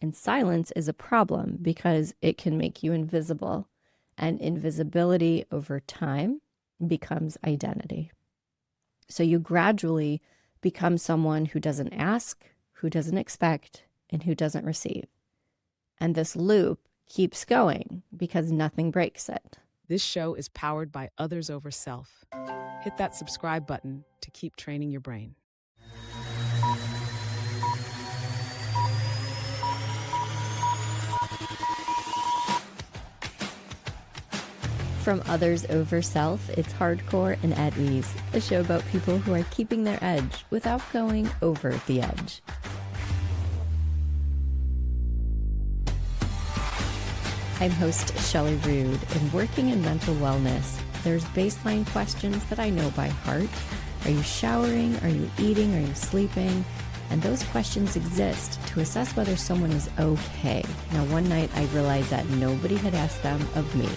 And silence is a problem because it can make you invisible, and invisibility over time becomes identity. So you gradually become someone who doesn't ask, who doesn't expect, and who doesn't receive. And this loop keeps going because nothing breaks it. This show is powered by Others Over Self. Hit that subscribe button to keep training your brain. From Others Over Self, it's Hardcore and at Ease, a show about people who are keeping their edge without going over the edge. I'm host Shelly Rood, and working in mental wellness, there's baseline questions that I know by heart. Are you showering? Are you eating? Are you sleeping? And those questions exist to assess whether someone is okay. Now, one night I realized that nobody had asked them of me.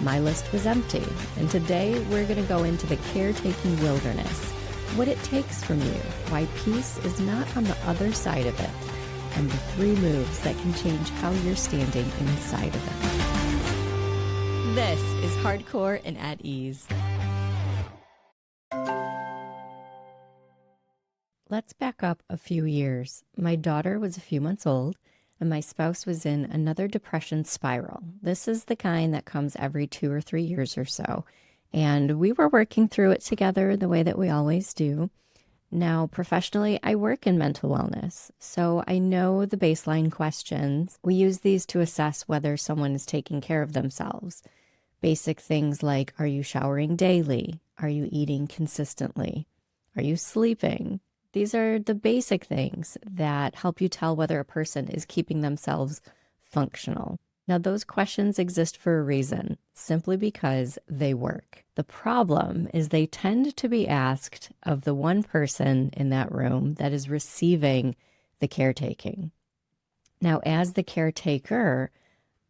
My list was empty, and today we're going to go into the caretaking wilderness, what it takes from you, why peace is not on the other side of it, and the 3 moves that can change how you're standing inside of it. This is Hardcore and at Ease. Let's back up a few years. My daughter was a few months old, and my spouse was in another depression spiral. This is the kind that comes every 2 or 3 years or so. And we were working through it together the way that we always do. Now, professionally, I work in mental wellness, so I know the baseline questions. We use these to assess whether someone is taking care of themselves. Basic things like, are you showering daily? Are you eating consistently? Are you sleeping? These are the basic things that help you tell whether a person is keeping themselves functional. Now, those questions exist for a reason, simply because they work. The problem is they tend to be asked of the one person in that room that is receiving the caretaking. Now, as the caretaker,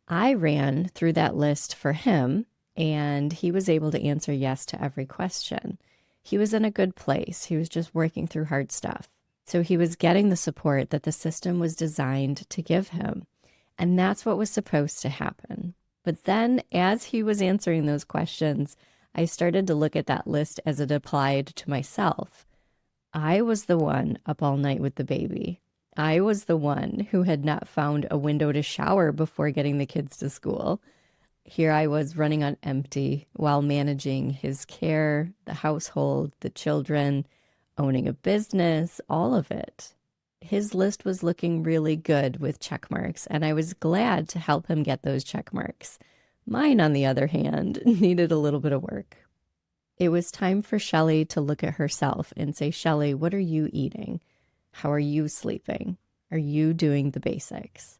I ran through that list for him, and he was able to answer yes to every question. He was in a good place. He was just working through hard stuff. So he was getting the support that the system was designed to give him. And that's what was supposed to happen. But then as he was answering those questions, I started to look at that list as it applied to myself. I was the one up all night with the baby. I was the one who had not found a window to shower before getting the kids to school. Here I was running on empty while managing his care, the household, the children, owning a business, all of it. His list was looking really good with check marks, and I was glad to help him get those check marks. Mine, on the other hand, needed a little bit of work. It was time for Shelly to look at herself and say, Shelly, what are you eating? How are you sleeping? Are you doing the basics?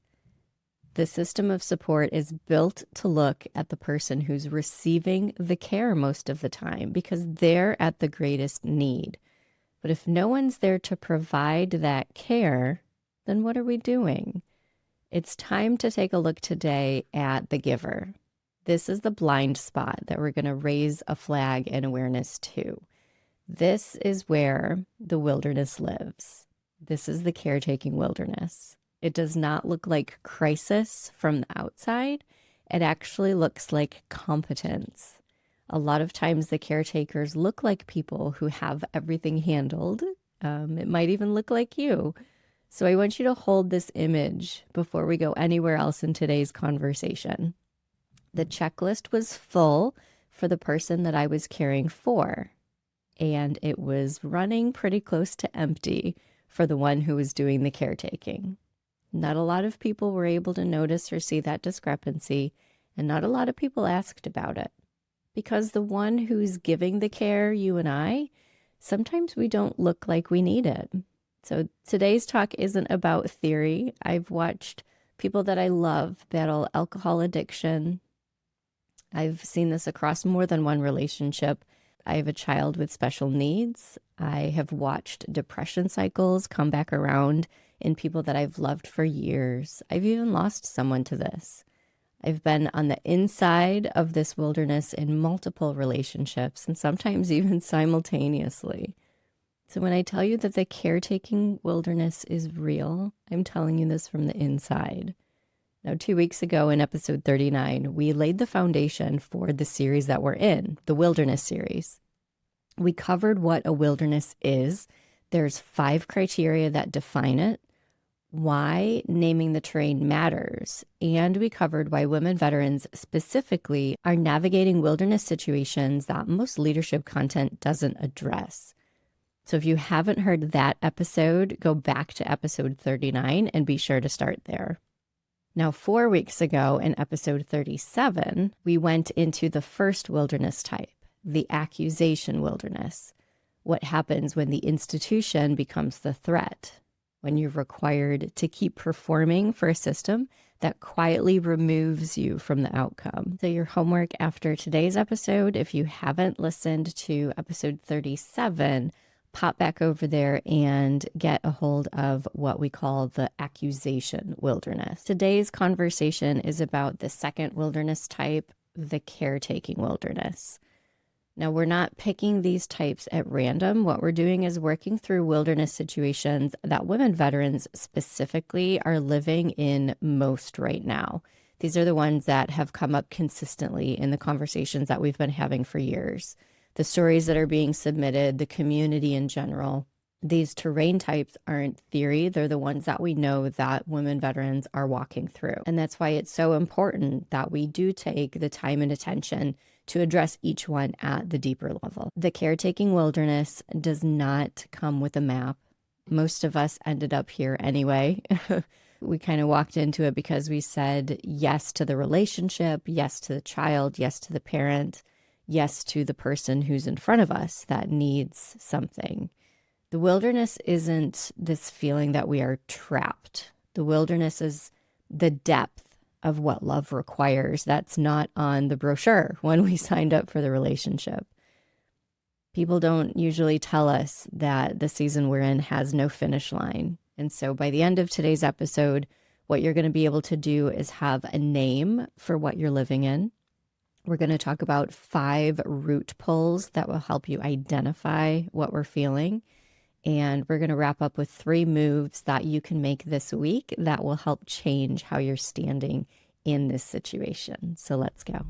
The system of support is built to look at the person who's receiving the care most of the time because they're at the greatest need. But if no one's there to provide that care, then what are we doing? It's time to take a look today at the giver. This is the blind spot that we're going to raise a flag and awareness to. This is where the wilderness lives. This is the caretaking wilderness. It does not look like crisis from the outside. It actually looks like competence. A lot of times the caretakers look like people who have everything handled. It might even look like you. So I want you to hold this image before we go anywhere else in today's conversation. The checklist was full for the person that I was caring for, and it was running pretty close to empty for the one who was doing the caretaking. Not a lot of people were able to notice or see that discrepancy, and not a lot of people asked about it. Because the one who's giving the care, you and I, sometimes we don't look like we need it. So today's talk isn't about theory. I've watched people that I love battle alcohol addiction. I've seen this across more than one relationship. I have a child with special needs. I have watched depression cycles come back around in people that I've loved for years. I've even lost someone to this. I've been on the inside of this wilderness in multiple relationships and sometimes even simultaneously. So when I tell you that the caretaking wilderness is real, I'm telling you this from the inside. Now, 2 weeks ago in episode 39, we laid the foundation for the series that we're in, the wilderness series. We covered what a wilderness is. There's 5 criteria that define it, why naming the terrain matters, and we covered why women veterans specifically are navigating wilderness situations that most leadership content doesn't address. So if you haven't heard that episode, go back to episode 39 and be sure to start there. Now, 4 weeks ago in episode 37, we went into the first wilderness type, the accusation wilderness. What happens when the institution becomes the threat, when you're required to keep performing for a system that quietly removes you from the outcome. So your homework after today's episode, if you haven't listened to episode 37, pop back over there and get a hold of what we call the accusation wilderness. Today's conversation is about the second wilderness type, the caretaking wilderness. Now, we're not picking these types at random. What we're doing is working through wilderness situations that women veterans specifically are living in most right now. These are the ones that have come up consistently in the conversations that we've been having for years. The stories that are being submitted, the community in general. These terrain types aren't theory. They're the ones that we know that women veterans are walking through. And that's why it's so important that we do take the time and attention to address each one at the deeper level. The caretaking wilderness does not come with a map. Most of us ended up here anyway. We kind of walked into it because we said yes to the relationship, yes to the child, yes to the parent, yes to the person who's in front of us that needs something. The wilderness isn't this feeling that we are trapped. The wilderness is the depth of what love requires. That's not on the brochure when we signed up for the relationship. People don't usually tell us that the season we're in has no finish line. And so by the end of today's episode, what you're going to be able to do is have a name for what you're living in. We're going to talk about 5 root pulls that will help you identify what we're feeling. And we're going to wrap up with 3 moves that you can make this week that will help change how you're standing in this situation. So let's go.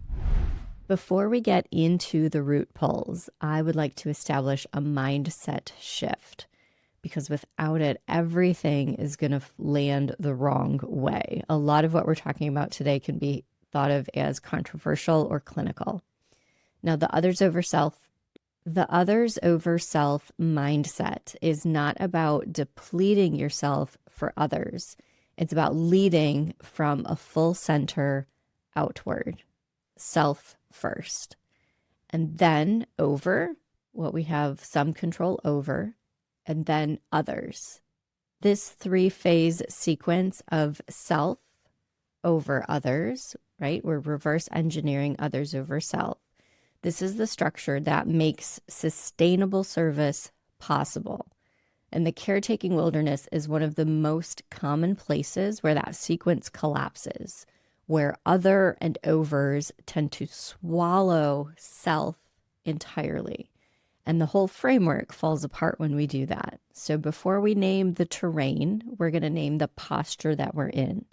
Before we get into the root pulls, I would like to establish a mindset shift, because without it, everything is going to land the wrong way. A lot of what we're talking about today can be thought of as controversial or clinical. Now, the others over self mindset is not about depleting yourself for others. It's about leading from a full center outward, self first, and then over, what we have some control over, and then others. This 3-phase sequence of self over others, right? We're reverse engineering others over self. This is the structure that makes sustainable service possible. And the caretaking wilderness is one of the most common places where that sequence collapses, where other and overs tend to swallow self entirely. And the whole framework falls apart when we do that. So before we name the terrain, we're going to name the posture that we're in.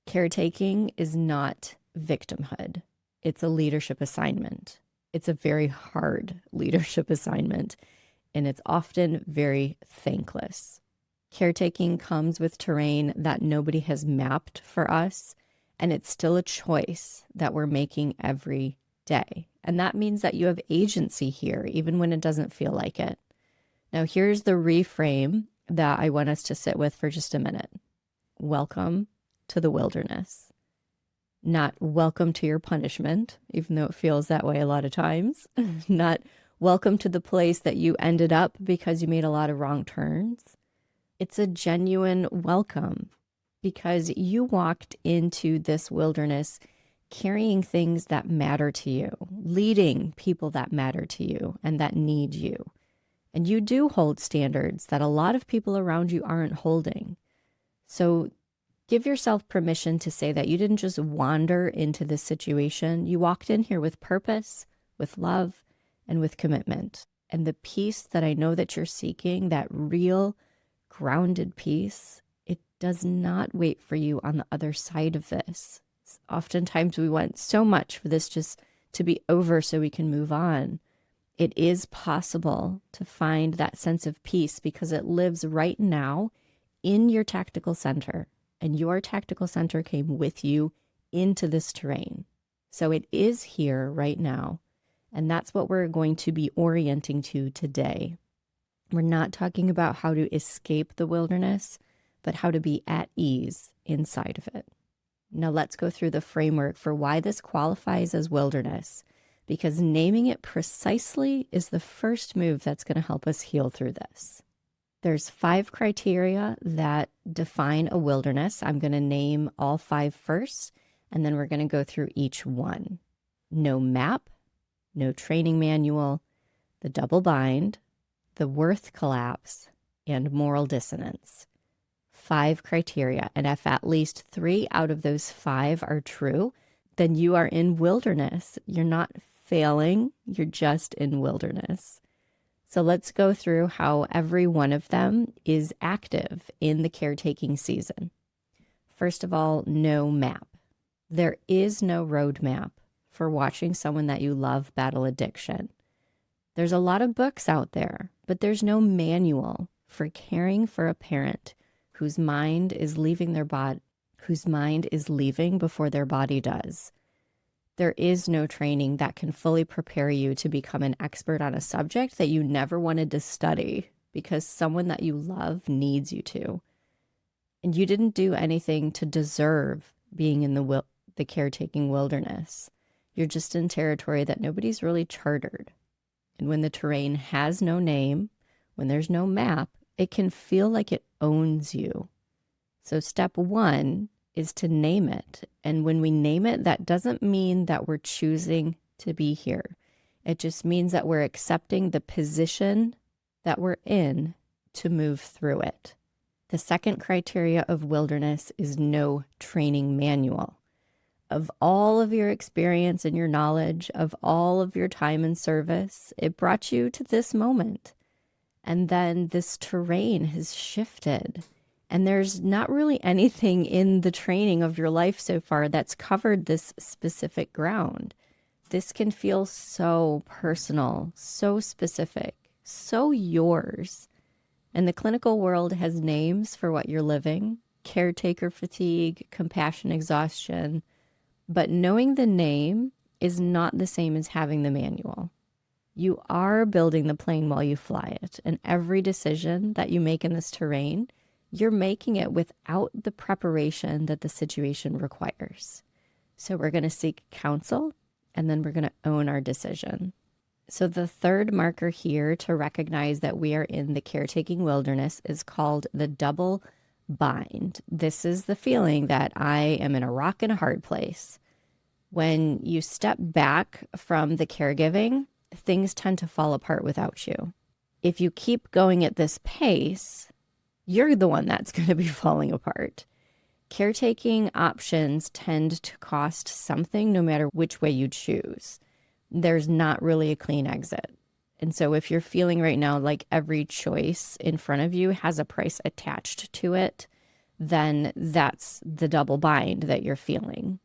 Caretaking is not victimhood. It's a leadership assignment. It's a very hard leadership assignment, and it's often very thankless. Caretaking comes with terrain that nobody has mapped for us, and it's still a choice that we're making every day. And that means that you have agency here, even when it doesn't feel like it. Now, here's the reframe that I want us to sit with for just a minute. Welcome to the wilderness. Not welcome to your punishment, even though it feels that way a lot of times. Not welcome to the place that you ended up because you made a lot of wrong turns. It's a genuine welcome because you walked into this wilderness carrying things that matter to you, leading people that matter to you and that need you. And you do hold standards that a lot of people around you aren't holding. So give yourself permission to say that you didn't just wander into this situation. You walked in here with purpose, with love, and with commitment. And the peace that I know that you're seeking, that real grounded peace, it does not wait for you on the other side of this. Oftentimes we want so much for this just to be over so we can move on. It is possible to find that sense of peace because it lives right now in your tactical center. And your tactical center came with you into this terrain. So it is here right now. And that's what we're going to be orienting to today. We're not talking about how to escape the wilderness, but how to be at ease inside of it. Now let's go through the framework for why this qualifies as wilderness, because naming it precisely is the first move that's going to help us heal through this. There's 5 criteria that define a wilderness. I'm going to name all 5 first, and then we're going to go through each one. No map, no training manual, the double bind, the worth collapse, and moral dissonance. 5 criteria. And if at least 3 out of those 5 are true, then you are in wilderness. You're not failing, you're just in wilderness. So let's go through how every one of them is active in the caretaking season. First of all, no map. There is no roadmap for watching someone that you love battle addiction. There's a lot of books out there, but there's no manual for caring for a parent whose mind is leaving their body, whose mind is leaving before their body does. There is no training that can fully prepare you to become an expert on a subject that you never wanted to study because someone that you love needs you to. And you didn't do anything to deserve being in the caretaking wilderness. You're just in territory that nobody's really chartered. And when the terrain has no name, when there's no map, it can feel like it owns you. So step 1 is to name it. And when we name it, that doesn't mean that we're choosing to be here. It just means that we're accepting the position that we're in to move through it. The second criteria of wilderness is no training manual. Of all of your experience and your knowledge, of all of your time and service, it brought you to this moment. And then this terrain has shifted. And there's not really anything in the training of your life so far that's covered this specific ground. This can feel so personal, so specific, so yours. And the clinical world has names for what you're living: caretaker fatigue, compassion exhaustion. But knowing the name is not the same as having the manual. You are building the plane while you fly it. And every decision that you make in this terrain, you're making it without the preparation that the situation requires. So we're going to seek counsel, and then we're going to own our decision. So the third marker here to recognize that we are in the caretaking wilderness is called the double bind. This is the feeling that I am in a rock and a hard place. When you step back from the caregiving, things tend to fall apart without you. If you keep going at this pace, you're the one that's going to be falling apart. Caretaking options tend to cost something no matter which way you choose. There's not really a clean exit. And so if you're feeling right now like every choice in front of you has a price attached to it, then that's the double bind that you're feeling.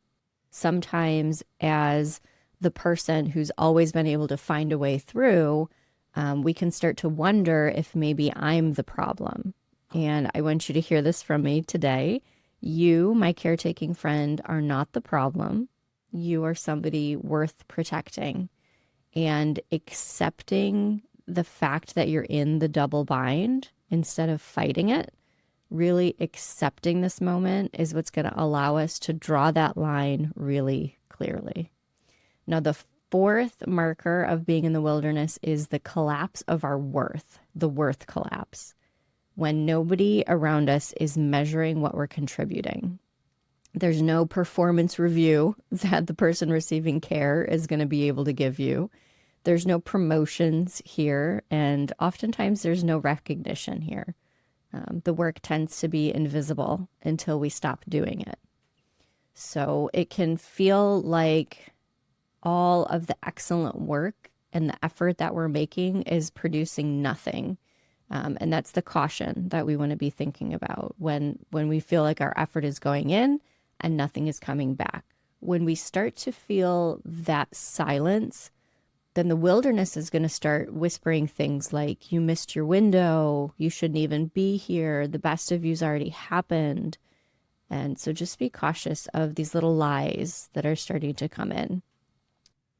Sometimes as the person who's always been able to find a way through, we can start to wonder if maybe I'm the problem. And I want you to hear this from me today. You, my caretaking friend, are not the problem. You are somebody worth protecting. And accepting the fact that you're in the double bind instead of fighting it, really accepting this moment is what's going to allow us to draw that line really clearly. Now, the fourth marker of being in the wilderness is the collapse of our worth, the worth collapse, when nobody around us is measuring what we're contributing. There's no performance review that the person receiving care is going to be able to give you. There's no promotions here, and oftentimes there's no recognition here. The work tends to be invisible until we stop doing it. So it can feel like all of the excellent work and the effort that we're making is producing nothing. And that's the caution that we want to be thinking about when we feel like our effort is going in and nothing is coming back. When we start to feel that silence, then the wilderness is going to start whispering things like, you missed your window, you shouldn't even be here, the best of you's already happened. And so just be cautious of these little lies that are starting to come in,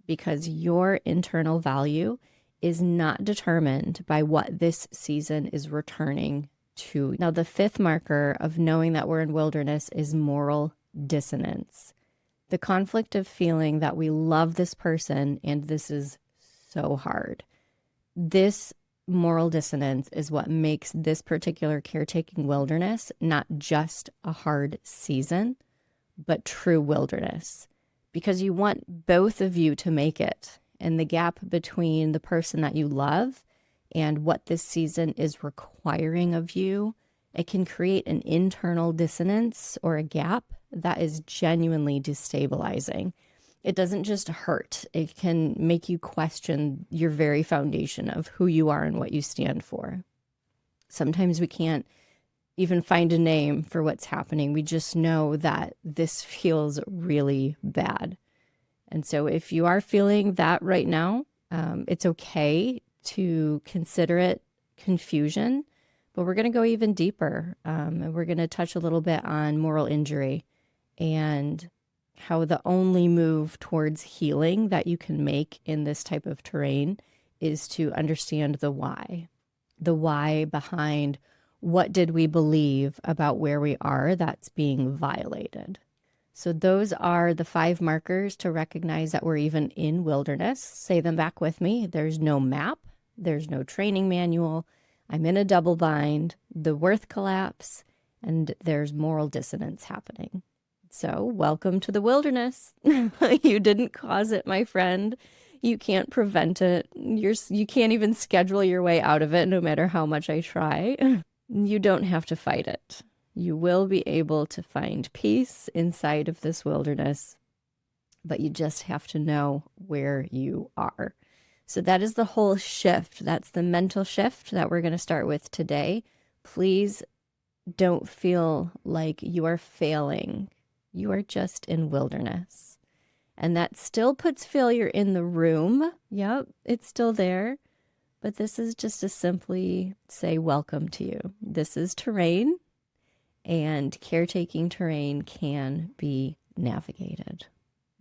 because your internal value is not determined by what this season is returning to. Now, the fifth marker of knowing that we're in wilderness is moral dissonance. The conflict of feeling that we love this person and this is so hard. This moral dissonance is what makes this particular caretaking wilderness not just a hard season, but true wilderness. Because you want both of you to make it. And the gap between the person that you love and what this season is requiring of you, it can create an internal dissonance or a gap that is genuinely destabilizing. It doesn't just hurt, it can make you question your very foundation of who you are and what you stand for. Sometimes we can't even find a name for what's happening. We just know that this feels really bad. And so if you are feeling that right now, it's okay to consider it confusion, but we're going to go even deeper. And we're going to touch a little bit on moral injury and how the only move towards healing that you can make in this type of terrain is to understand the why behind what did we believe about where we are that's being violated. So those are the 5 markers to recognize that we're even in wilderness. Say them back with me. There's no map. There's no training manual. I'm in a double bind, the worth collapse, and there's moral dissonance happening. So welcome to the wilderness. You didn't cause it, my friend. You can't prevent it. You can't even schedule your way out of it, no matter how much I try. You don't have to fight it. You will be able to find peace inside of this wilderness, but you just have to know where you are. So that is the whole shift. That's the mental shift that we're going to start with today. Please don't feel like you are failing. You are just in wilderness. And that still puts failure in the room. Yep, it's still there. But this is just to simply say welcome to you. This is terrain, and caretaking terrain can be navigated.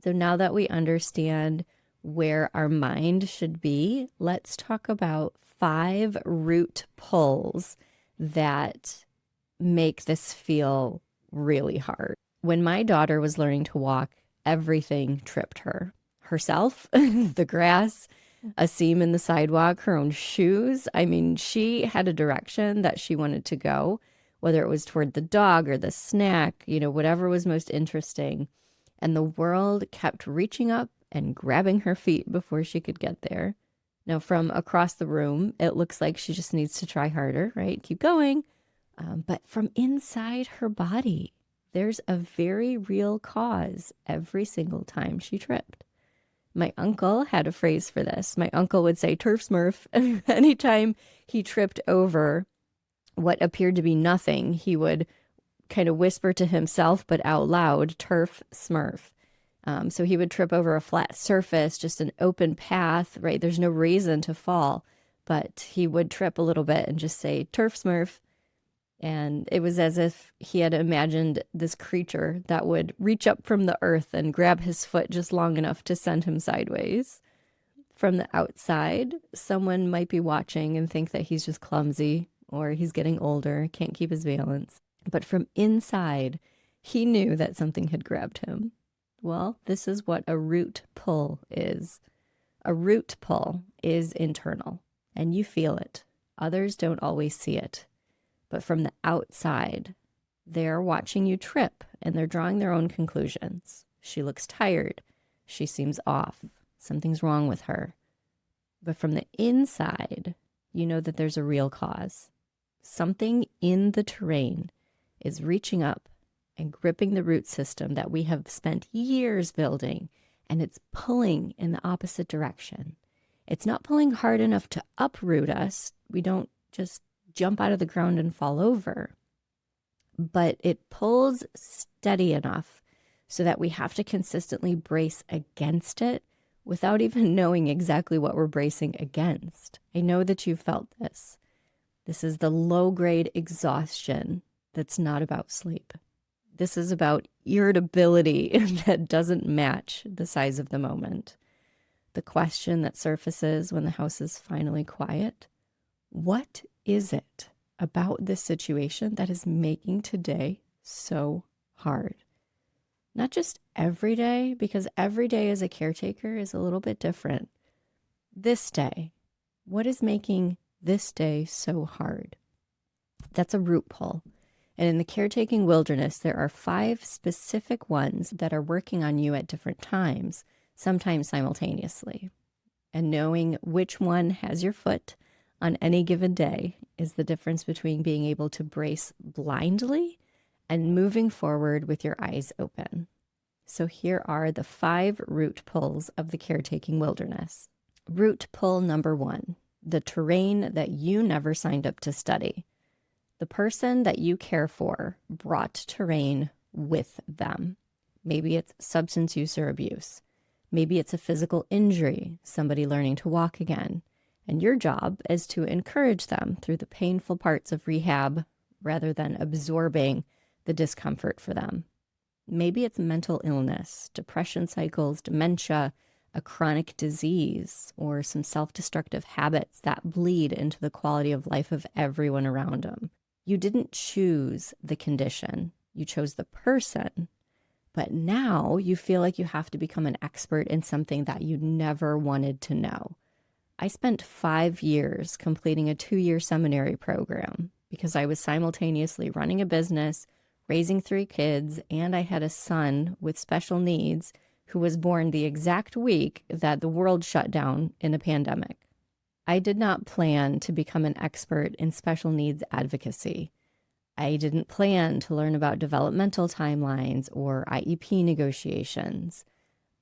So now that we understand where our mind should be, let's talk about 5 root pulls that make this feel really hard. When my daughter was learning to walk, everything tripped her. Herself, the grass, a seam in the sidewalk, her own shoes. I mean, she had a direction that she wanted to go, whether it was toward the dog or the snack, whatever was most interesting. And the world kept reaching up and grabbing her feet before she could get there. Now, from across the room, it looks like she just needs to try harder, right? Keep going. But from inside her body, there's a very real cause every single time she tripped. My uncle had a phrase for this. My uncle would say, "Turf Smurf." Anytime he tripped over what appeared to be nothing, he would kind of whisper to himself, but out loud, "Turf Smurf." So he would trip over a flat surface, just an open path, right? There's no reason to fall, but he would trip a little bit and just say, "Turf Smurf." And it was as if he had imagined this creature that would reach up from the earth and grab his foot just long enough to send him sideways. From the outside, someone might be watching and think that he's just clumsy or he's getting older, can't keep his balance. But from inside, he knew that something had grabbed him. Well, this is what a root pull is. A root pull is internal, and you feel it. Others don't always see it. But from the outside, they're watching you trip and they're drawing their own conclusions. She looks tired. She seems off. Something's wrong with her. But from the inside, you know that there's a real cause. Something in the terrain is reaching up and gripping the root system that we have spent years building, and it's pulling in the opposite direction. It's not pulling hard enough to uproot us. We don't just jump out of the ground and fall over, but it pulls steady enough so that we have to consistently brace against it without even knowing exactly what we're bracing against. I know that you've felt this. This is the low-grade exhaustion that's not about sleep. This is about irritability that doesn't match the size of the moment. The question that surfaces when the house is finally quiet: what is it about this situation that is making today so hard? Not just every day, because every day as a caretaker is a little bit different. This day, what is making this day so hard? That's a root pull. And in the caretaking wilderness, there are 5 specific ones that are working on you at different times, sometimes simultaneously. And knowing which one has your foot on any given day is the difference between being able to brace blindly and moving forward with your eyes open. So here are the 5 root pulls of the caretaking wilderness. Root pull number 1, the terrain that you never signed up to study. The person that you care for brought terrain with them. Maybe it's substance use or abuse. Maybe it's a physical injury, somebody learning to walk again. And your job is to encourage them through the painful parts of rehab rather than absorbing the discomfort for them. Maybe it's mental illness, depression cycles, dementia, a chronic disease, or some self-destructive habits that bleed into the quality of life of everyone around them. You didn't choose the condition, you chose the person, but now you feel like you have to become an expert in something that you never wanted to know. I spent 5 years completing a 2-year seminary program because I was simultaneously running a business, raising 3 kids, and I had a son with special needs who was born the exact week that the world shut down in a pandemic. I did not plan to become an expert in special needs advocacy. I didn't plan to learn about developmental timelines or IEP negotiations,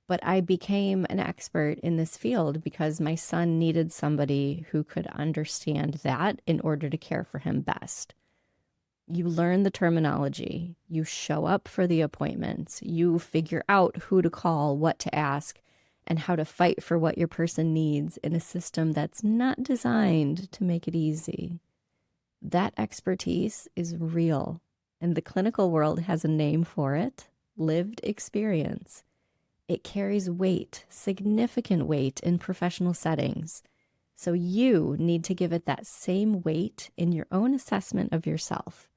but I became an expert in this field because my son needed somebody who could understand that in order to care for him best. You learn the terminology, you show up for the appointments, you figure out who to call, what to ask, and how to fight for what your person needs in a system that's not designed to make it easy. That expertise is real, and the clinical world has a name for it: lived experience. It carries weight, significant weight in professional settings. So you need to give it that same weight in your own assessment of yourself.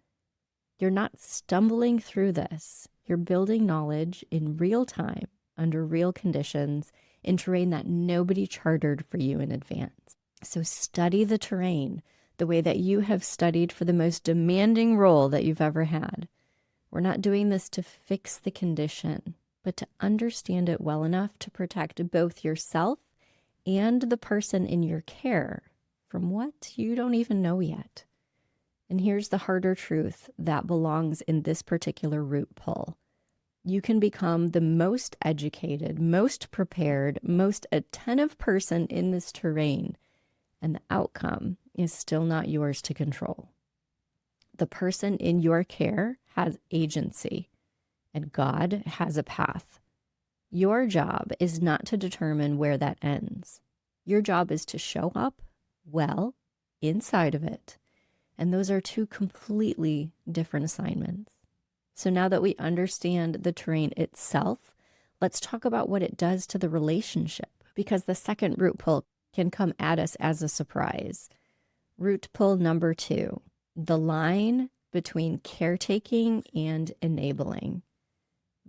You're not stumbling through this. You're building knowledge in real time, under real conditions, in terrain that nobody chartered for you in advance. So study the terrain the way that you have studied for the most demanding role that you've ever had. We're not doing this to fix the condition, but to understand it well enough to protect both yourself and the person in your care from what you don't even know yet. And here's the harder truth that belongs in this particular root pull. You can become the most educated, most prepared, most attentive person in this terrain, and the outcome is still not yours to control. The person in your care has agency, and God has a path. Your job is not to determine where that ends. Your job is to show up well inside of it. And those are 2 completely different assignments. So now that we understand the terrain itself, let's talk about what it does to the relationship, because the second root pull can come at us as a surprise. Root pull number 2, the line between caretaking and enabling.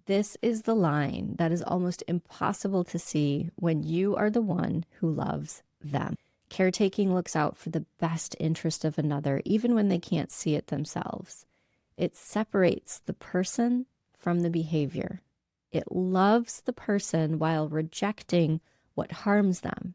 This is the line that is almost impossible to see when you are the one who loves them. Caretaking looks out for the best interest of another, even when they can't see it themselves. It separates the person from the behavior. It loves the person while rejecting what harms them.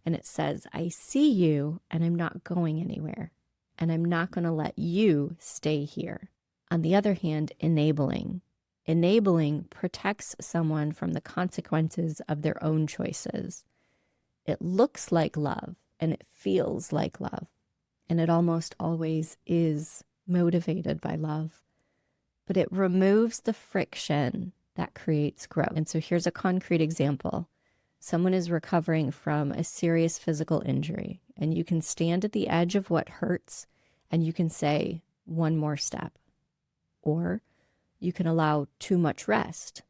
And it says, I see you and I'm not going anywhere. And I'm not going to let you stay here. On the other hand, enabling. Enabling protects someone from the consequences of their own choices. It looks like love and it feels like love. And it almost always is motivated by love. But it removes the friction that creates growth. And so here's a concrete example. Someone is recovering from a serious physical injury, and you can stand at the edge of what hurts and you can say, one more step. Or you can allow too much rest.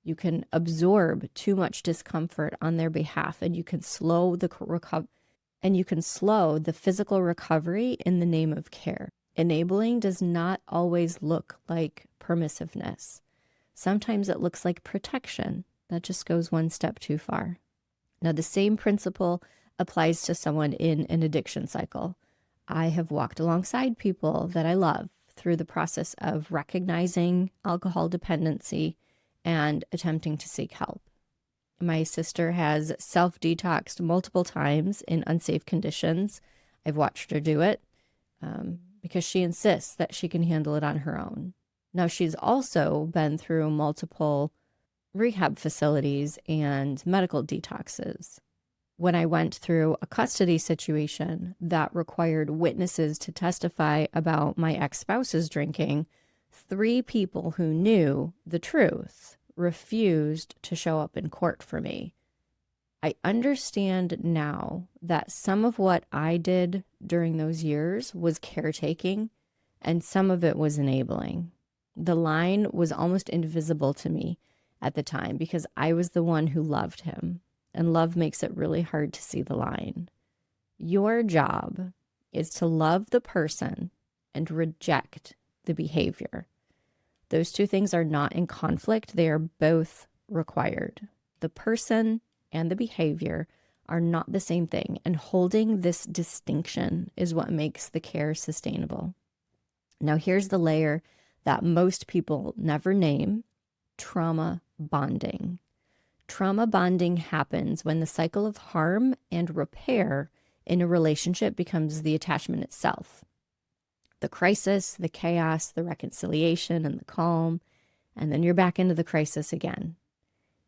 You can absorb too much discomfort on their behalf, and you can slow the physical recovery in the name of care. Enabling does not always look like permissiveness. Sometimes it looks like protection. That just goes one step too far. Now, the same principle applies to someone in an addiction cycle. I have walked alongside people that I love through the process of recognizing alcohol dependency and attempting to seek help. My sister has self-detoxed multiple times in unsafe conditions. I've watched her do it because she insists that she can handle it on her own. Now, she's also been through multiple rehab facilities and medical detoxes. When I went through a custody situation that required witnesses to testify about my ex-spouse's drinking, 3 people who knew the truth refused to show up in court for me. I understand now that some of what I did during those years was caretaking and some of it was enabling. The line was almost invisible to me at the time because I was the one who loved him, and love makes it really hard to see the line. Your job is to love the person and reject the behavior. Those two things are not in conflict. They are both required. The person and the behavior are not the same thing, and holding this distinction is what makes the care sustainable. Now, here's the layer that most people never name: trauma bonding. Trauma bonding happens when the cycle of harm and repair in a relationship becomes the attachment itself. The crisis, the chaos, the reconciliation, and the calm, and then you're back into the crisis again.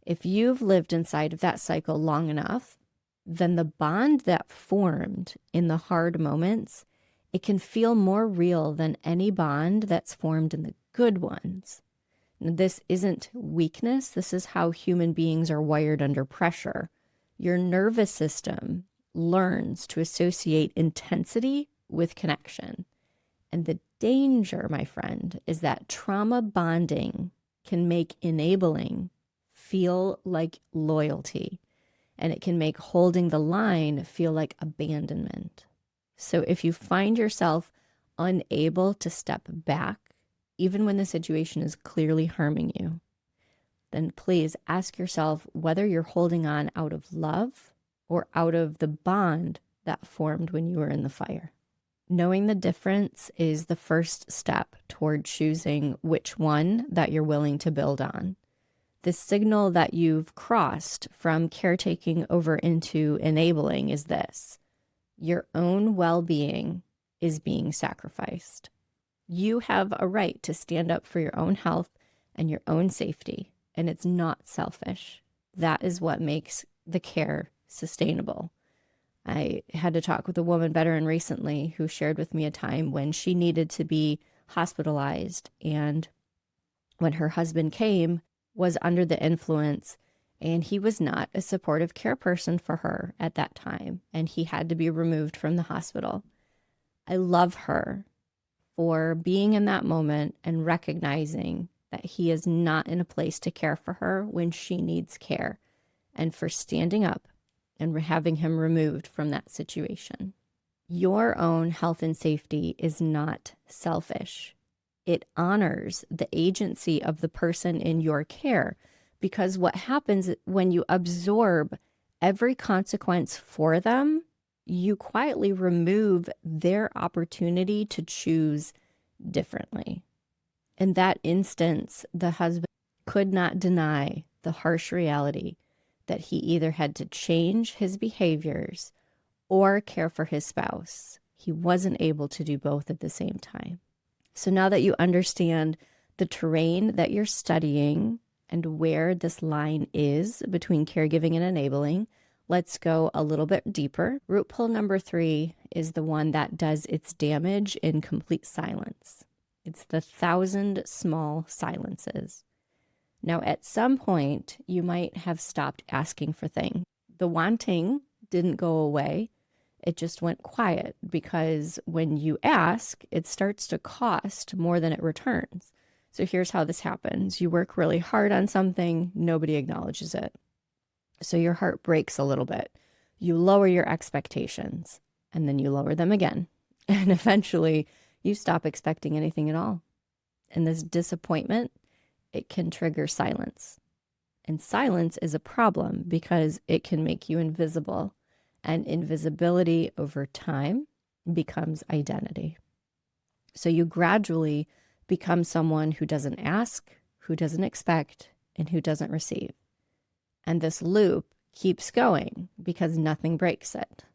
If you've lived inside of that cycle long enough, then the bond that formed in the hard moments, it can feel more real than any bond that's formed in the good ones. This isn't weakness. This is how human beings are wired under pressure. Your nervous system learns to associate intensity with connection. And the danger, my friend, is that trauma bonding can make enabling feel like loyalty, and it can make holding the line feel like abandonment. So if you find yourself unable to step back, even when the situation is clearly harming you, then please ask yourself whether you're holding on out of love or out of the bond that formed when you were in the fire. Knowing the difference is the first step toward choosing which one that you're willing to build on. The signal that you've crossed from caretaking over into enabling is this: your own well-being is being sacrificed. You have a right to stand up for your own health and your own safety, and it's not selfish. That is what makes the care sustainable. I had to talk with a woman veteran recently who shared with me a time when she needed to be hospitalized, and when her husband came, was under the influence, and he was not a supportive care person for her at that time, and he had to be removed from the hospital. I love her for being in that moment and recognizing that he is not in a place to care for her when she needs care, and for standing up and having him removed from that situation. Your own health and safety is not selfish. It honors the agency of the person in your care, because what happens when you absorb every consequence for them, you quietly remove their opportunity to choose differently. In that instance, the husband could not deny the harsh reality that he either had to change his behaviors or care for his spouse. He wasn't able to do both at the same time. So now that you understand the terrain that you're studying and where this line is between caregiving and enabling, Let's go a little bit deeper. Root pull number 3 is the one that does its damage in complete silence. It's the 1,000 small silences. Now, at some point, you might have stopped asking for things. The wanting didn't go away. It just went quiet because when you ask, it starts to cost more than it returns. So here's how this happens. You work really hard on something, nobody acknowledges it. So your heart breaks a little bit. You lower your expectations, and then you lower them again. And eventually, you stop expecting anything at all. And this disappointment, it can trigger silence. And silence is a problem because it can make you invisible. And invisibility over time becomes identity. So you gradually become someone who doesn't ask, who doesn't expect, and who doesn't receive. And this loop keeps going because nothing breaks it.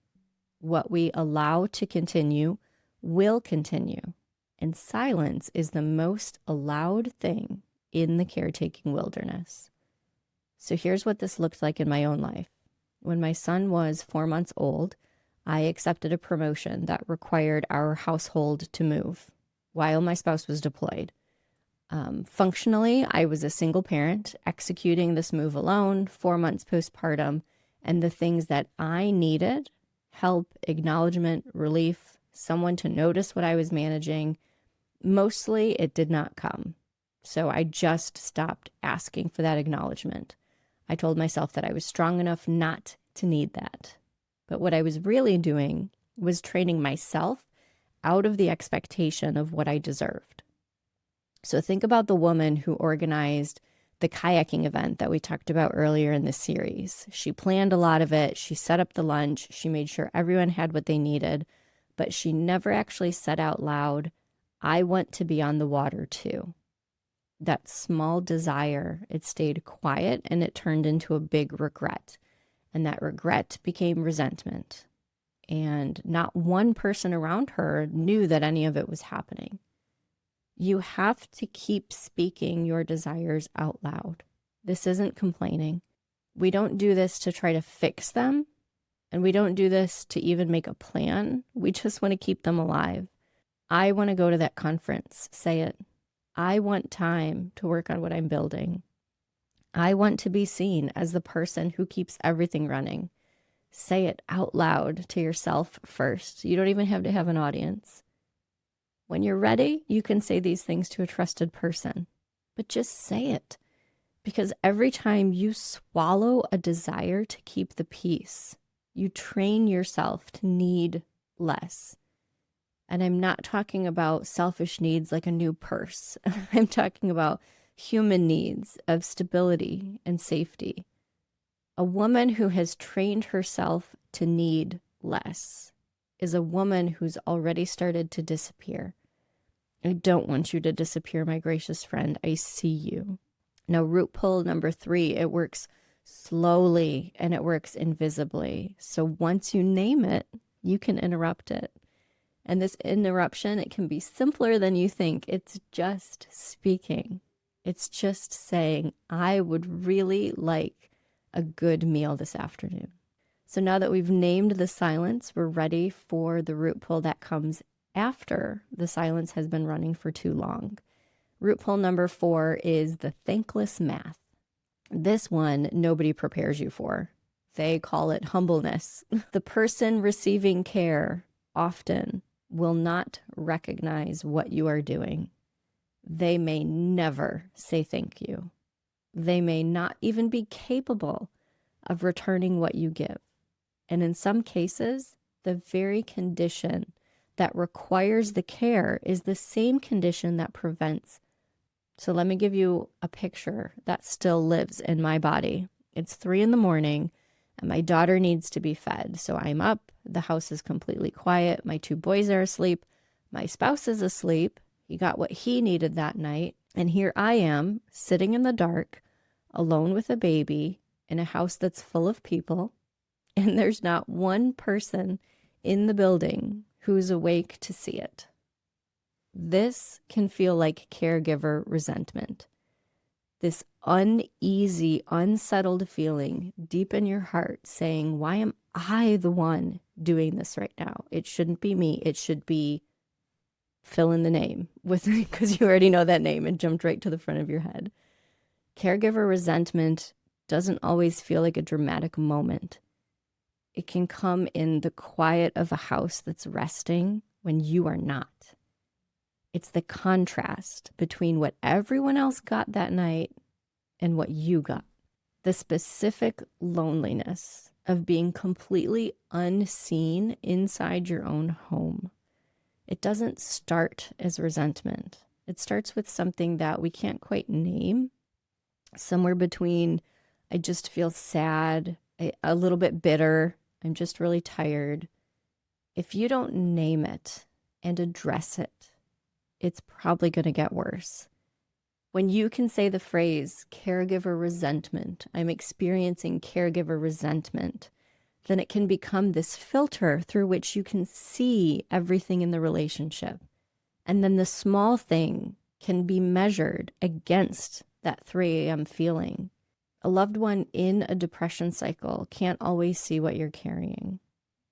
What we allow to continue will continue. And silence is the most allowed thing in the caretaking wilderness. So here's what this looked like in my own life. When my son was 4 months old, I accepted a promotion that required our household to move while my spouse was deployed. Functionally, I was a single parent executing this move alone, 4 months postpartum, and the things that I needed, help, acknowledgement, relief, someone to notice what I was managing, mostly it did not come. So I just stopped asking for that acknowledgement. I told myself that I was strong enough not to need that. But what I was really doing was training myself out of the expectation of what I deserved. So think about the woman who organized the kayaking event that we talked about earlier in this series. She planned a lot of it. She set up the lunch. She made sure everyone had what they needed, but she never actually said out loud, I want to be on the water too. That small desire, it stayed quiet and it turned into a big regret. And that regret became resentment. And not one person around her knew that any of it was happening. You have to keep speaking your desires out loud. This isn't complaining. We don't do this to try to fix them, and we don't do this to even make a plan. We just want to keep them alive. I want to go to that conference. Say it. I want time to work on what I'm building. I want to be seen as the person who keeps everything running. Say it out loud to yourself first. You don't even have to have an audience. When you're ready, you can say these things to a trusted person, but just say it. Because every time you swallow a desire to keep the peace, you train yourself to need less. And I'm not talking about selfish needs like a new purse. I'm talking about human needs of stability and safety. A woman who has trained herself to need less is a woman who's already started to disappear. I don't want you to disappear, my gracious friend. I see you. Now, root pull number 3, it works slowly and it works invisibly. So once you name it, you can interrupt it. And this interruption, it can be simpler than you think. It's just speaking. It's just saying, I would really like a good meal this afternoon. So now that we've named the silence, we're ready for the root pull that comes after the silence has been running for too long. Root pull number 4 is the thankless math. This one, nobody prepares you for. They call it humbleness. The person receiving care often will not recognize what you are doing. They may never say thank you. They may not even be capable of returning what you give. And in some cases, the very condition that requires the care is the same condition that prevents. So let me give you a picture that still lives in my body. It's 3 a.m. and my daughter needs to be fed. So I'm up, the house is completely quiet, my 2 boys are asleep, my spouse is asleep, he got what he needed that night, and here I am sitting in the dark, alone with a baby, in a house that's full of people, and there's not one person in the building who's awake to see it. This can feel like caregiver resentment. This uneasy, unsettled feeling deep in your heart saying, why am I the one doing this right now? It shouldn't be me. It should be fill in the name with, because you already know that name and jumped right to the front of your head. Caregiver resentment doesn't always feel like a dramatic moment. It can come in the quiet of a house that's resting when you are not. It's the contrast between what everyone else got that night and what you got. The specific loneliness of being completely unseen inside your own home. It doesn't start as resentment. It starts with something that we can't quite name, somewhere between I just feel sad, a little bit bitter, I'm just really tired. If you don't name it and address it, it's probably going to get worse. When you can say the phrase caregiver resentment, I'm experiencing caregiver resentment, then it can become this filter through which you can see everything in the relationship. And then the small thing can be measured against that 3 a.m. feeling. A loved one in a depression cycle can't always see what you're carrying.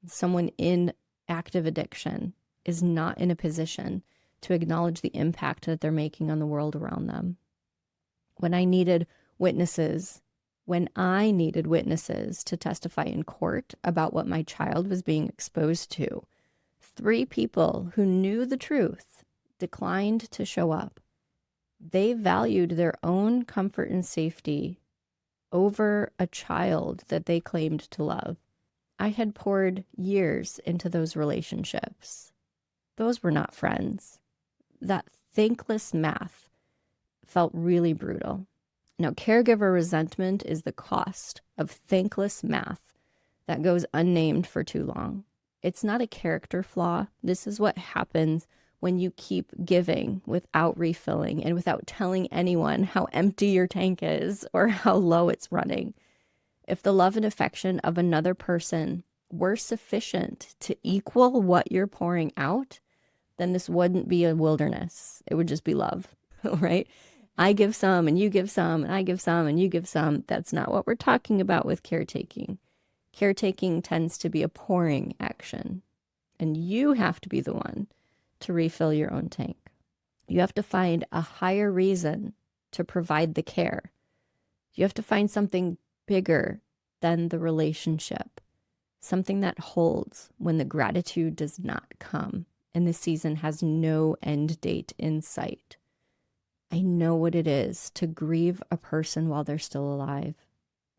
Someone in active addiction is not in a position to acknowledge the impact that they're making on the world around them. When I needed witnesses to testify in court about what my child was being exposed to, 3 people who knew the truth declined to show up. They valued their own comfort and safety over a child that they claimed to love. I had poured years into those relationships. Those were not friends. That thankless math felt really brutal. Now, caregiver resentment is the cost of thankless math that goes unnamed for too long. It's not a character flaw. This is what happens when you keep giving without refilling and without telling anyone how empty your tank is or how low it's running. If the love and affection of another person were sufficient to equal what you're pouring out, then this wouldn't be a wilderness. It would just be love, right? I give some and you give some and I give some and you give some. That's not what we're talking about with caretaking. Caretaking tends to be a pouring action, and you have to be the one to refill your own tank. You have to find a higher reason to provide the care. You have to find something bigger than the relationship, something that holds when the gratitude does not come and the season has no end date in sight. I know what it is to grieve a person while they're still alive,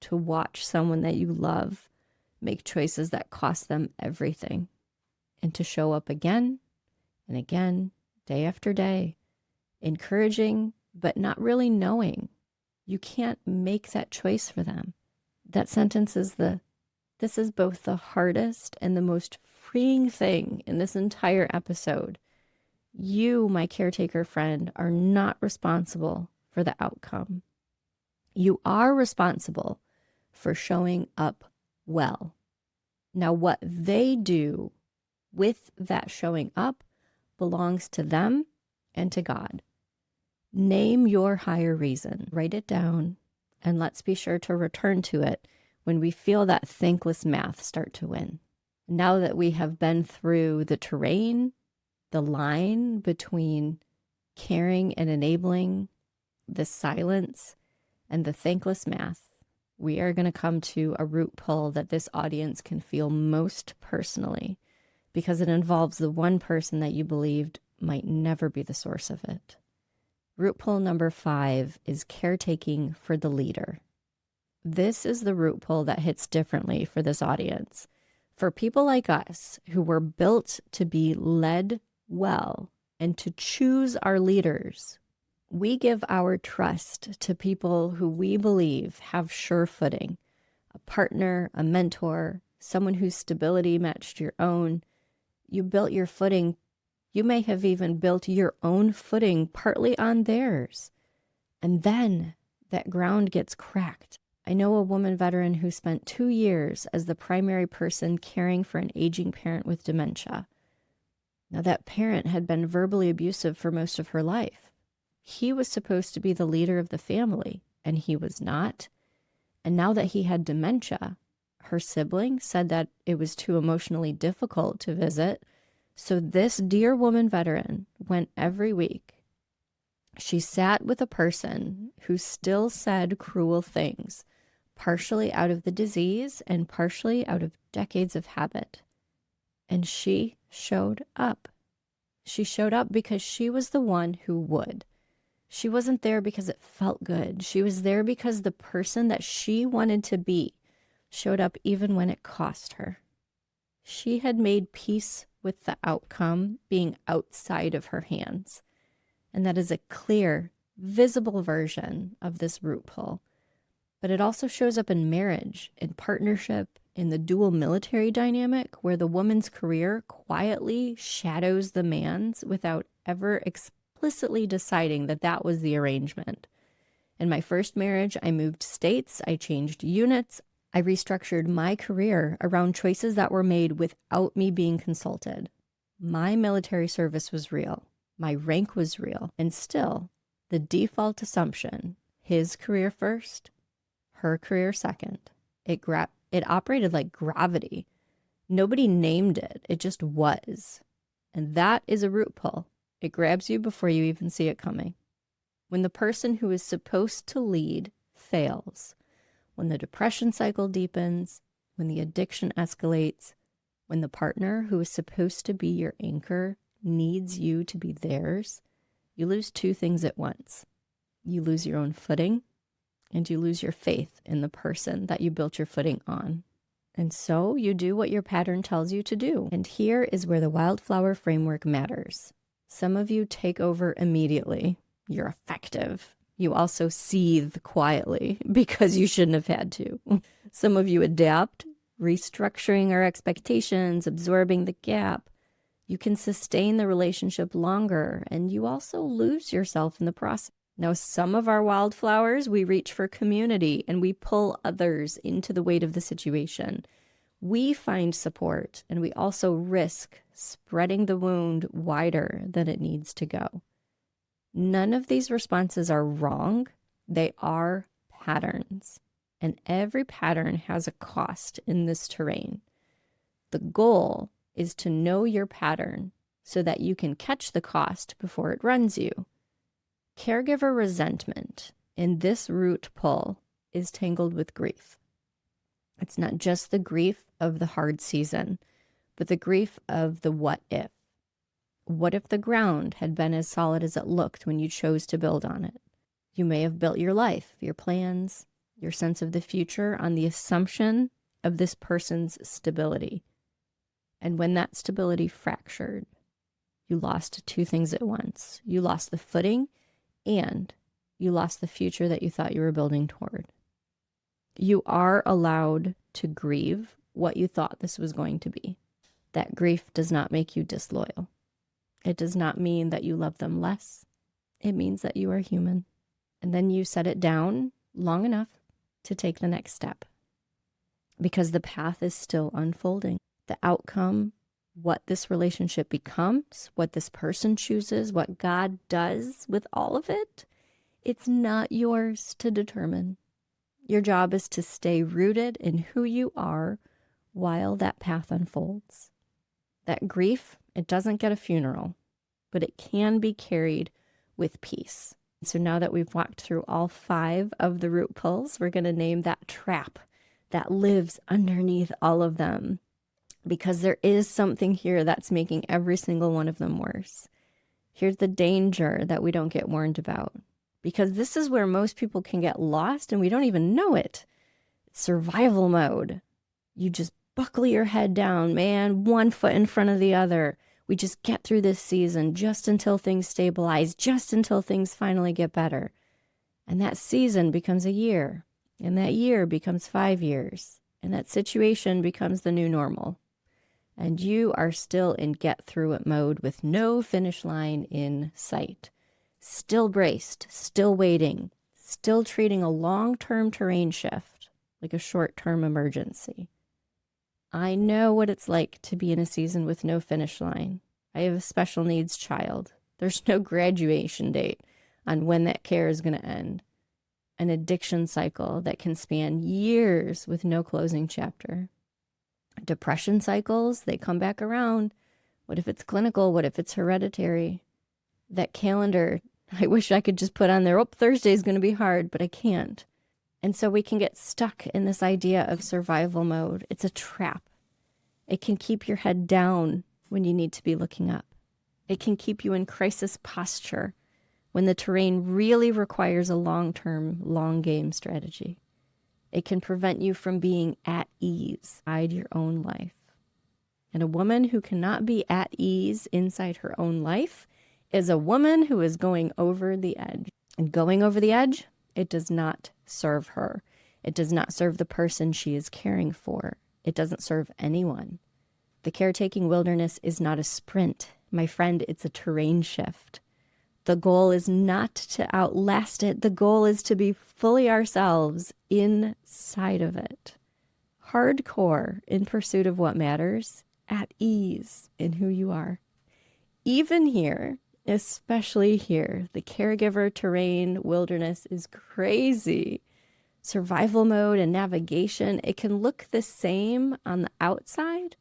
to watch someone that you love make choices that cost them everything, and to show up again and again, day after day, encouraging, but not really knowing. You can't make that choice for them. That sentence is this is both the hardest and the most freeing thing in this entire episode. You, my caretaker friend, are not responsible for the outcome. You are responsible for showing up well. Now, what they do with that showing up belongs to them and to God. Name your higher reason, write it down, and let's be sure to return to it when we feel that thankless math start to win. Now that we have been through the terrain, the line between caring and enabling, the silence, and the thankless math, we are going to come to a root pull that this audience can feel most personally, because it involves the one person that you believed might never be the source of it. Root pull number 5 is caretaking for the leader. This is the root pull that hits differently for this audience. For people like us who were built to be led well and to choose our leaders, we give our trust to people who we believe have sure footing, a partner, a mentor, someone whose stability matched your own. You built your footing. You may have even built your own footing partly on theirs. And then that ground gets cracked. I know a woman veteran who spent 2 years as the primary person caring for an aging parent with dementia. Now, that parent had been verbally abusive for most of her life. He was supposed to be the leader of the family, and he was not. And now that he had dementia, her sibling said that it was too emotionally difficult to visit. So this dear woman veteran went every week. She sat with a person who still said cruel things, partially out of the disease and partially out of decades of habit. And she showed up. She showed up because she was the one who would. She wasn't there because it felt good. She was there because the person that she wanted to be showed up even when it cost her. She had made peace with the outcome being outside of her hands. And that is a clear, visible version of this root pull. But it also shows up in marriage, in partnership, in the dual military dynamic, where the woman's career quietly shadows the man's without ever explicitly deciding that that was the arrangement. In my first marriage, I moved states, I changed units, I restructured my career around choices that were made without me being consulted. My military service was real, my rank was real, and still, the default assumption, his career first, her career second. It operated like gravity. Nobody named it. It just was. And that is a root pull. It grabs you before you even see it coming. When the person who is supposed to lead fails, when the depression cycle deepens, when the addiction escalates, when the partner who is supposed to be your anchor needs you to be theirs, you lose two things at once. You lose your own footing, and you lose your faith in the person that you built your footing on. And so you do what your pattern tells you to do. And here is where the wildflower framework matters. Some of you take over immediately. You're effective. You also seethe quietly because you shouldn't have had to. Some of you adapt, restructuring our expectations, absorbing the gap. You can sustain the relationship longer, and you also lose yourself in the process. Now, some of our wildflowers, we reach for community and we pull others into the weight of the situation. We find support, and we also risk spreading the wound wider than it needs to go. None of these responses are wrong. They are patterns, and every pattern has a cost in this terrain. The goal is to know your pattern so that you can catch the cost before it runs you. Caregiver resentment in this root pull is tangled with grief. It's not just the grief of the hard season, but the grief of the what if. What if the ground had been as solid as it looked when you chose to build on it? You may have built your life, your plans, your sense of the future on the assumption of this person's stability. And when that stability fractured, you lost two things at once. You lost the footing, and you lost the future that you thought you were building toward. You are allowed to grieve what you thought this was going to be. That grief does not make you disloyal. It does not mean that you love them less. It means that you are human. And then you set it down long enough to take the next step. Because the path is still unfolding. The outcome, what this relationship becomes, what this person chooses, what God does with all of it, it's not yours to determine. Your job is to stay rooted in who you are while that path unfolds. That grief, it doesn't get a funeral, but it can be carried with peace. So now that we've walked through all 5 of the root pulls, we're going to name that trap that lives underneath all of them. Because there is something here that's making every single one of them worse. Here's the danger that we don't get warned about. Because this is where most people can get lost and we don't even know it. It's survival mode. You just buckle your head down, man, one foot in front of the other. We just get through this season just until things stabilize, just until things finally get better. And that season becomes a year. And that year becomes 5 years. And that situation becomes the new normal. And you are still in get-through-it mode with no finish line in sight. Still braced, still waiting, still treating a long-term terrain shift like a short-term emergency. I know what it's like to be in a season with no finish line. I have a special needs child. There's no graduation date. on when that care is going to end. An addiction cycle that can span years with no closing chapter. Depression cycles, they come back around. What if it's clinical? What if it's hereditary? That calendar, I wish I could just put on there, oh, Thursday is going to be hard, but I can't. And so we can get stuck in this idea of survival mode. It's a trap. It can keep your head down when you need to be looking up. It can keep you in crisis posture when the terrain really requires a long-term, long-game strategy. It can prevent you from being at ease inside your own life. And a woman who cannot be at ease inside her own life is a woman who is going over the edge. And going over the edge, it does not serve her. It does not serve the person she is caring for. It doesn't serve anyone. The caretaking wilderness is not a sprint. My friend, it's a terrain shift. The goal is not to outlast it. The goal is to be fully ourselves inside of it. Hardcore in pursuit of what matters, at ease in who you are. Even here, especially here, the caregiver terrain wilderness is crazy. Survival mode and navigation, it can look the same on the outside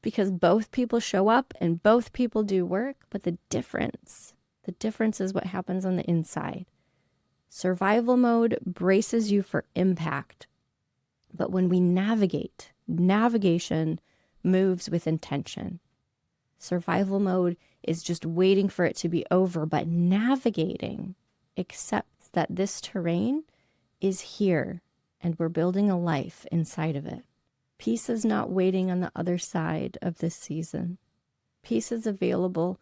because both people show up and both people do work, but the difference is what happens on the inside. Survival mode braces you for impact. But when we navigate, navigation moves with intention. Survival mode is just waiting for it to be over, but navigating accepts that this terrain is here and we're building a life inside of it. Peace is not waiting on the other side of this season. Peace is available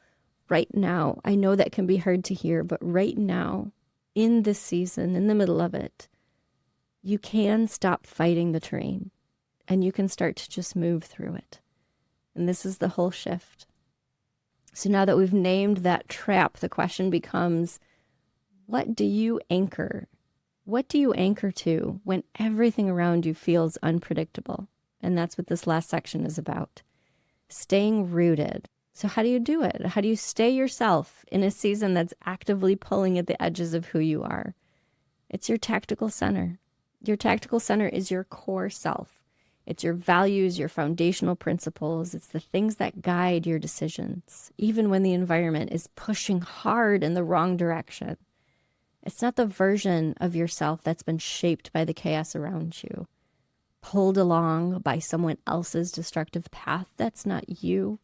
right now. I know that can be hard to hear, but right now, in this season, in the middle of it, you can stop fighting the terrain and you can start to just move through it. And this is the whole shift. So now that we've named that trap, the question becomes, what do you anchor? What do you anchor to when everything around you feels unpredictable? And that's what this last section is about. Staying rooted. So how do you do it? How do you stay yourself in a season that's actively pulling at the edges of who you are? It's your tactical center. Your tactical center is your core self. It's your values, your foundational principles. It's the things that guide your decisions, even when the environment is pushing hard in the wrong direction. It's not the version of yourself that's been shaped by the chaos around you, pulled along by someone else's destructive path. That's not you.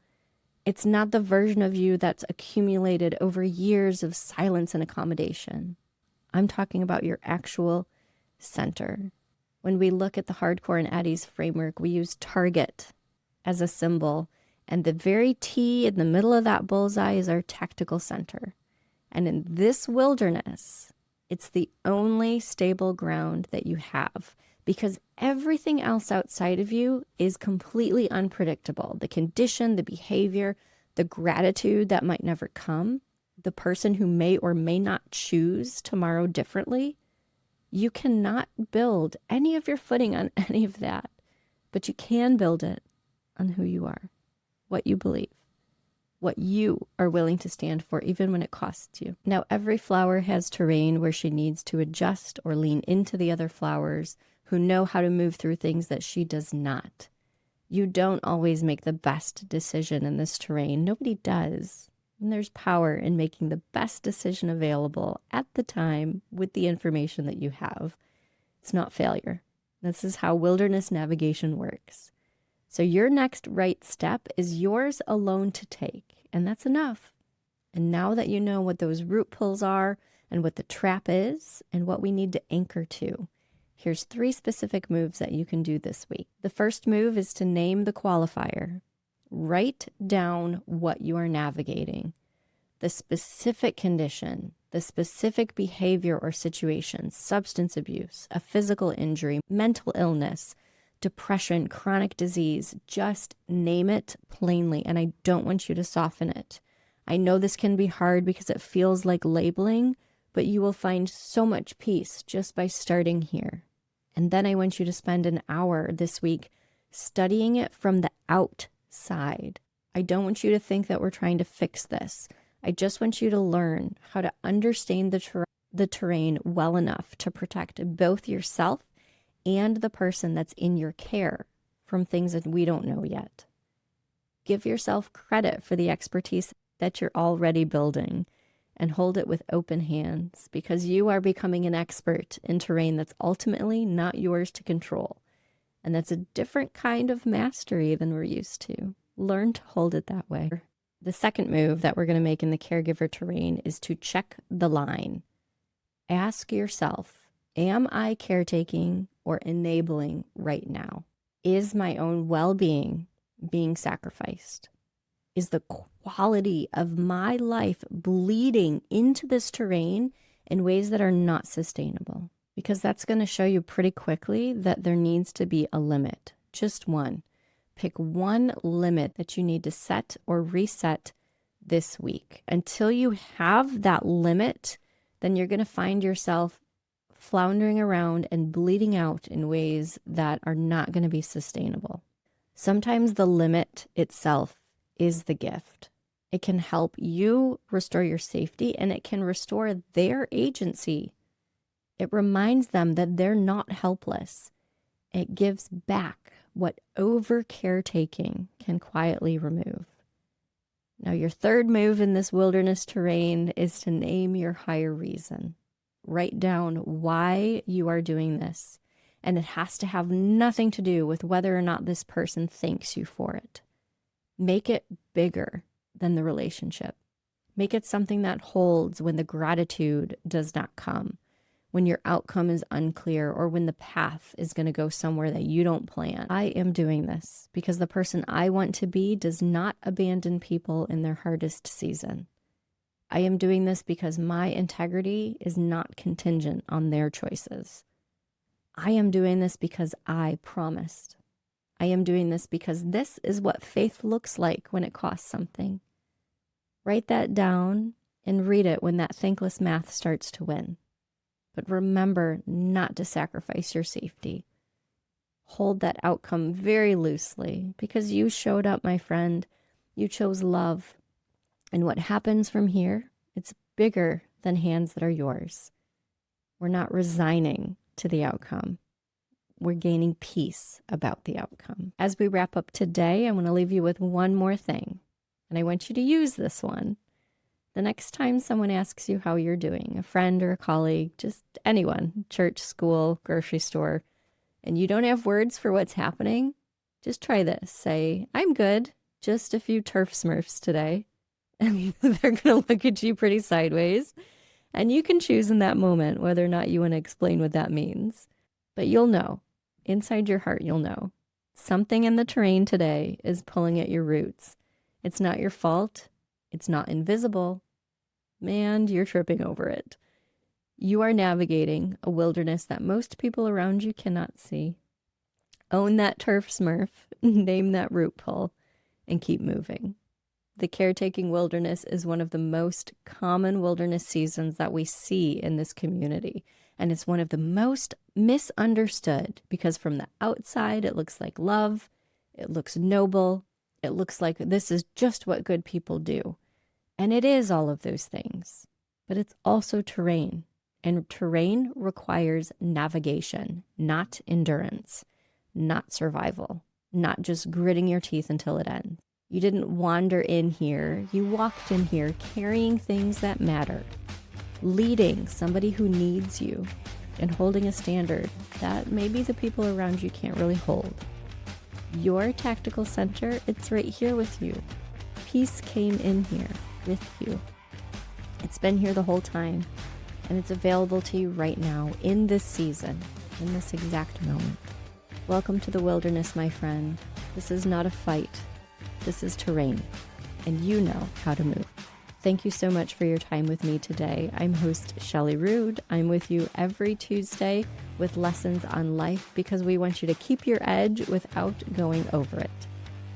It's not the version of you that's accumulated over years of silence and accommodation. I'm talking about your actual center. When we look at the Hardcore and Addie's framework, we use target as a symbol, and the very T in the middle of that bullseye is our tactical center. And in this wilderness, it's the only stable ground that you have, because everything else outside of you is completely unpredictable. The condition, the behavior, the gratitude that might never come, the person who may or may not choose tomorrow differently. You cannot build any of your footing on any of that, but you can build it on who you are, what you believe, what you are willing to stand for, even when it costs you. Now, every flower has terrain where she needs to adjust or lean into the other flowers who know how to move through things that she does not. You don't always make the best decision in this terrain. Nobody does. And there's power in making the best decision available at the time with the information that you have. It's not failure. This is how wilderness navigation works. So your next right step is yours alone to take, and that's enough. And now that you know what those root pulls are and what the trap is and what we need to anchor to, here's 3 specific moves that you can do this week. The first move is to name the qualifier. Write down what you are navigating, the specific condition, the specific behavior or situation, substance abuse, a physical injury, mental illness, depression, chronic disease. Just name it plainly, and I don't want you to soften it. I know this can be hard because it feels like labeling, but you will find so much peace just by starting here. And then I want you to spend an hour this week studying it from the outside. I don't want you to think that we're trying to fix this. I just want you to learn how to understand the terrain well enough to protect both yourself and the person that's in your care from things that we don't know yet. Give yourself credit for the expertise that you're already building and hold it with open hands, because you are becoming an expert in terrain that's ultimately not yours to control. And that's a different kind of mastery than we're used to. Learn to hold it that way. The second move that we're going to make in the caregiver terrain is to check the line. Ask yourself, am I caretaking or enabling right now? Is my own well-being being sacrificed? Is the quality of my life bleeding into this terrain in ways that are not sustainable? Because that's going to show you pretty quickly that there needs to be a limit, just one. Pick one limit that you need to set or reset this week. Until you have that limit, then you're going to find yourself floundering around and bleeding out in ways that are not going to be sustainable. Sometimes the limit itself is the gift. It can help you restore your safety, and it can restore their agency. It reminds them that they're not helpless. It gives back what over caretaking can quietly remove. Now, your third move in this wilderness terrain is to name your higher reason. Write down why you are doing this, and it has to have nothing to do with whether or not this person thanks you for it. Make it bigger than the relationship. Make it something that holds when the gratitude does not come, when your outcome is unclear, or when the path is going to go somewhere that you don't plan. I am doing this because the person I want to be does not abandon people in their hardest season. I am doing this because my integrity is not contingent on their choices. I am doing this because I promised. I am doing this because this is what faith looks like when it costs something. Write that down and read it when that thankless math starts to win. But remember not to sacrifice your safety. Hold that outcome very loosely, because you showed up, my friend. You chose love. And what happens from here, it's bigger than hands that are yours. We're not resigning to the outcome. We're gaining peace about the outcome. As we wrap up today, I want to leave you with one more thing, and I want you to use this one. The next time someone asks you how you're doing, a friend or a colleague, just anyone, church, school, grocery store, and you don't have words for what's happening, just try this. Say, I'm good, just a few turf smurfs today. And they're going to look at you pretty sideways. And you can choose in that moment whether or not you want to explain what that means. But you'll know. Inside your heart, you'll know. Something in the terrain today is pulling at your roots. It's not your fault. It's not invisible. Man, you're tripping over it. You are navigating a wilderness that most people around you cannot see. Own that turf smurf, name that root pull, and keep moving. The caretaking wilderness is one of the most common wilderness seasons that we see in this community. And it's one of the most misunderstood, because from the outside, it looks like love. It looks noble. It looks like this is just what good people do. And it is all of those things. But it's also terrain. And terrain requires navigation, not endurance, not survival, not just gritting your teeth until it ends. You didn't wander in here. You walked in here carrying things that matter, leading somebody who needs you, and holding a standard that maybe the people around you can't really hold. Your tactical center, it's right here with you. Peace came in here with you. It's been here the whole time, and it's available to you right now in this season, in this exact moment. Welcome to the wilderness, my friend. This is not a fight. This is terrain, and you know how to move. Thank you so much for your time with me today. I'm host Shelly Rood. I'm with you every Tuesday with lessons on life, because we want you to keep your edge without going over it.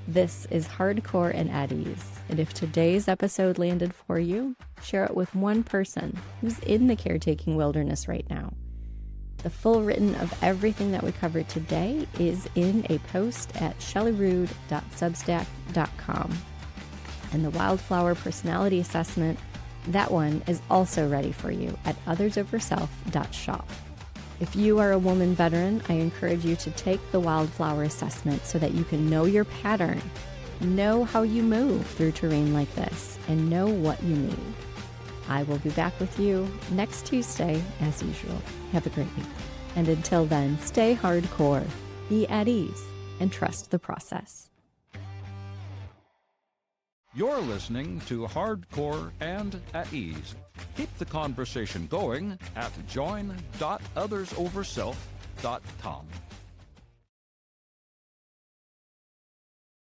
This is Hardcore and at Ease. And if today's episode landed for you, share it with one person who's in the caretaking wilderness right now. The full written of everything that we covered today is in a post at shellyrood.substack.com. And the Wildflower Personality Assessment, that one is also ready for you at othersoverself.shop. If you are a woman veteran, I encourage you to take the Wildflower Assessment so that you can know your pattern, know how you move through terrain like this, and know what you need. I will be back with you next Tuesday, as usual. Have a great week. And until then, stay hardcore, be at ease, and trust the process. You're listening to Hardcore and at Ease. Keep the conversation going at join.othersoverself.com.